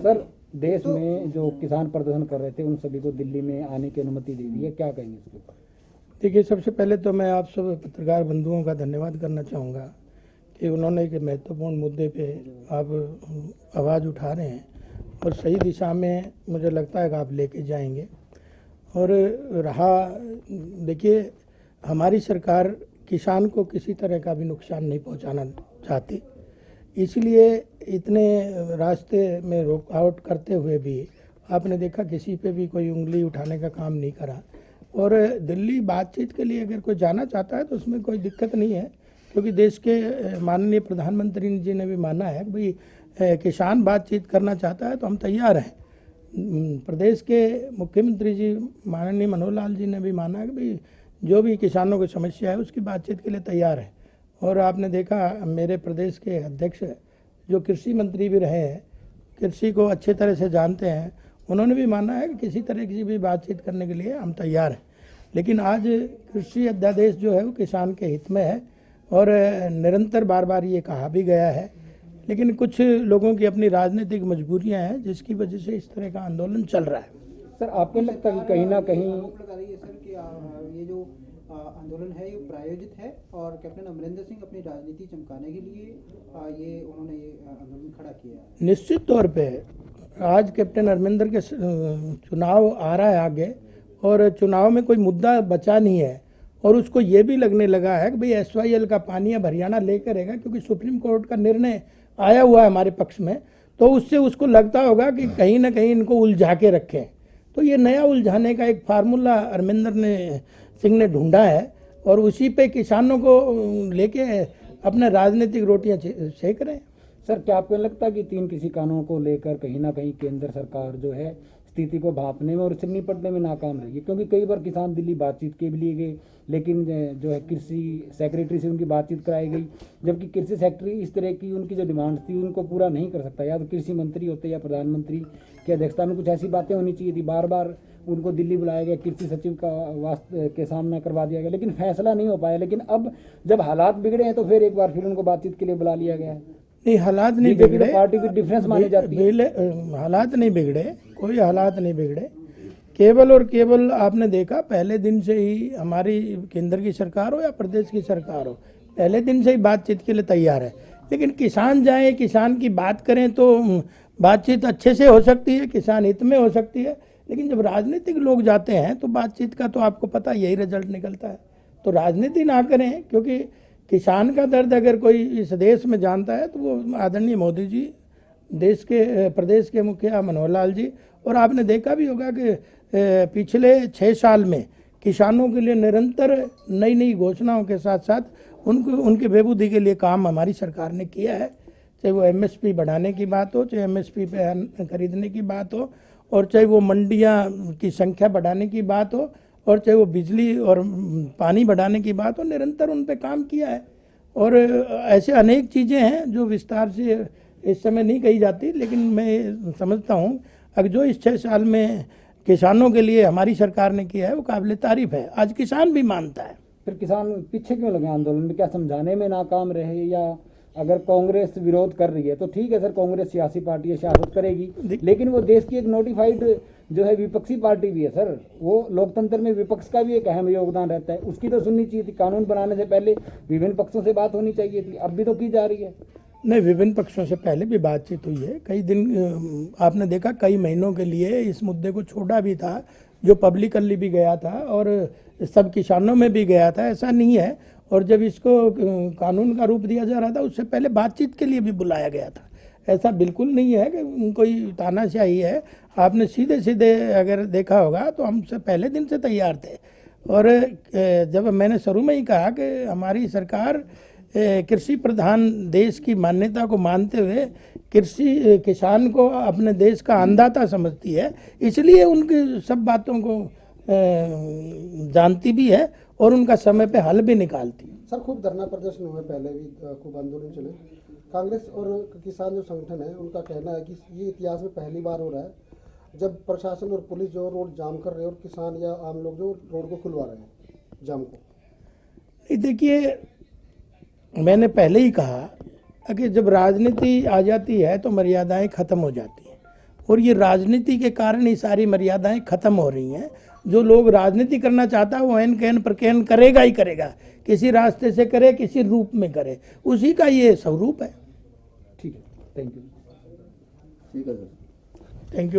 Sir, देश में जो किसान प्रदर्शन कर रहे थे उन सभी को दिल्ली में आने की अनुमति दे दी है, क्या कहेंगे इसके ऊपर? देखिए, सबसे पहले तो मैं आप सब पत्रकार बंधुओं का धन्यवाद करना चाहूँगा कि उन्होंने एक महत्वपूर्ण मुद्दे पे आप आवाज़ उठा रहे हैं और सही दिशा में मुझे लगता है कि आप लेके जाएंगे। और रहा, देखिए, हमारी सरकार किसान को किसी तरह का भी नुकसान नहीं पहुंचाना चाहती, इसलिए इतने रास्ते में रुकावट करते हुए भी आपने देखा किसी पे भी कोई उंगली उठाने का काम नहीं करा। और दिल्ली बातचीत के लिए अगर कोई जाना चाहता है तो उसमें कोई दिक्कत नहीं है, क्योंकि देश के माननीय प्रधानमंत्री जी ने भी माना है कि भाई किसान बातचीत करना चाहता है तो हम तैयार हैं। प्रदेश के मुख्यमंत्री जी माननीय मनोहर लाल जी ने भी माना है कि भाई जो भी किसानों की समस्या है उसकी बातचीत के लिए तैयार है। और आपने देखा मेरे प्रदेश के अध्यक्ष जो कृषि मंत्री भी रहे हैं, कृषि को अच्छे तरह से जानते हैं, उन्होंने भी माना है कि किसी तरह की भी बातचीत करने के लिए हम तैयार हैं। लेकिन आज कृषि अध्यादेश जो है वो किसान के हित में है और निरंतर बार बार ये कहा भी गया है, लेकिन कुछ लोगों की अपनी राजनीतिक मजबूरियां हैं जिसकी वजह से इस तरह का आंदोलन चल रहा है। सर, आपको लगता है कि कहीं ना कहीं सर कि ये जो आंदोलन है ये प्रायोजित है और कैप्टन अमरिंदर सिंह अपनी राजनीति चमकाने के लिए ये उन्होंने ये आंदोलन खड़ा किया है? निश्चित तौर पे आज कैप्टन अमरिंदर के चुनाव आ रहा है आगे, और चुनाव में कोई मुद्दा बचा नहीं है और उसको ये भी लगने लगा है कि भाई SYL का पानी अब हरियाणा लेकर रहेगा, क्योंकि सुप्रीम कोर्ट का निर्णय आया हुआ है हमारे पक्ष में, तो उससे उसको लगता होगा कि कहीं ना कहीं इनको उलझा के रखें। तो ये नया उलझाने का एक फार्मूला अमरिंदर सिंह ने ढूंढा है और उसी पे किसानों को लेके अपने राजनीतिक रोटियां सेक रहे हैं। सर, क्या आपको लगता है कि 3 कृषि कानूनों को लेकर कहीं ना कहीं केंद्र सरकार जो है स्थिति को भांपने में और इससे निपटने में नाकाम रही है? क्योंकि कई बार किसान दिल्ली बातचीत के लिए गए, लेकिन जो है कृषि सेक्रेटरी से उनकी बातचीत कराई गई, जबकि कृषि सेक्रेटरी इस तरह की उनकी जो डिमांड थी उनको पूरा नहीं कर सकता। या तो कृषि मंत्री होते या प्रधानमंत्री की अध्यक्षता में कुछ ऐसी बातें होनी चाहिए थी। बार बार उनको दिल्ली बुलाया गया, कृषि सचिव का वास्ते के सामना करवा दिया गया, लेकिन फैसला नहीं हो पाया। लेकिन अब जब हालात बिगड़े हैं तो फिर एक बार फिर उनको बातचीत के लिए बुला लिया गया है। नहीं, हालात नहीं बिगड़े, पार्टी की डिफरेंस मानी जाती है। हालात नहीं बिगड़े, कोई हालात नहीं बिगड़े। केवल और केवल आपने देखा पहले दिन से ही हमारी केंद्र की सरकार हो या प्रदेश की सरकार हो, पहले दिन से ही बातचीत के लिए तैयार है। लेकिन किसान जाए, किसान की बात करें तो बातचीत अच्छे से हो सकती है, किसान हित में हो सकती है, लेकिन जब राजनीतिक लोग जाते हैं तो बातचीत का तो आपको पता यही रिजल्ट निकलता है। तो राजनीति ना करें, क्योंकि किसान का दर्द अगर कोई इस देश में जानता है तो वो आदरणीय मोदी जी, देश के प्रदेश के मुखिया मनोहर लाल जी। और आपने देखा भी होगा कि पिछले 6 साल में किसानों के लिए निरंतर नई नई घोषणाओं के साथ साथ उनके बेबूदी के लिए काम हमारी सरकार ने किया है। चाहे वो MSP बढ़ाने की बात हो, चाहे MSP पे खरीदने की बात हो, और चाहे वो मंडियां की संख्या बढ़ाने की बात हो, और चाहे वो बिजली और पानी बढ़ाने की बात हो, निरंतर उन पे काम किया है। और ऐसे अनेक चीज़ें हैं जो विस्तार से इस समय नहीं कही जाती, लेकिन मैं समझता हूँ अगर जो इस 6 साल में किसानों के लिए हमारी सरकार ने किया है वो काबिल तारीफ है। आज किसान भी मानता है। फिर किसान पीछे क्यों लगे आंदोलन में? क्या समझाने में नाकाम रहे? या अगर कांग्रेस विरोध कर रही है तो ठीक है सर, कांग्रेस सियासी पार्टी है, सियासत करेगी, लेकिन वो देश की एक नोटिफाइड जो है विपक्षी पार्टी भी है सर। वो लोकतंत्र में विपक्ष का भी एक अहम योगदान रहता है, उसकी तो सुननी चाहिए थी। कानून बनाने से पहले विभिन्न पक्षों से बात होनी चाहिए थी, अब भी तो की जा रही है। नहीं, विभिन्न पक्षों से पहले भी बातचीत हुई है। कई दिन आपने देखा कई महीनों के लिए इस मुद्दे को छोड़ा भी था, जो पब्लिकली भी गया था और सब किसानों में भी गया था, ऐसा नहीं है। और जब इसको कानून का रूप दिया जा रहा था उससे पहले बातचीत के लिए भी बुलाया गया था। ऐसा बिल्कुल नहीं है कि कोई तानाशाही है। आपने सीधे सीधे अगर देखा होगा तो हम से पहले दिन से तैयार थे। और जब मैंने शुरू में ही कहा कि हमारी सरकार कृषि प्रधान देश की मान्यता को मानते हुए किसान को अपने देश का अन्नदाता समझती है, इसलिए उनकी सब बातों को जानती भी है और उनका समय पे हल भी निकालती है। सर, खूब धरना प्रदर्शन हुए, पहले भी खूब आंदोलन चले। कांग्रेस और किसान जो संगठन है उनका कहना है कि ये इतिहास में पहली बार हो रहा है जब प्रशासन और पुलिस जो रोड जाम कर रहे हैं और किसान या आम लोग जो रोड को खुलवा रहे हैं जाम को। देखिए, मैंने पहले ही कहा कि जब राजनीति आ जाती है तो मर्यादाएं खत्म हो जाती हैं, और ये राजनीति के कारण ही सारी मर्यादाएं खत्म हो रही हैं। जो लोग राजनीति करना चाहता है वो एन कैन प्रकैन करेगा ही करेगा, किसी रास्ते से करे, किसी रूप में करे, उसी का ये स्वरूप है। ठीक है, थैंक यू। Thank you.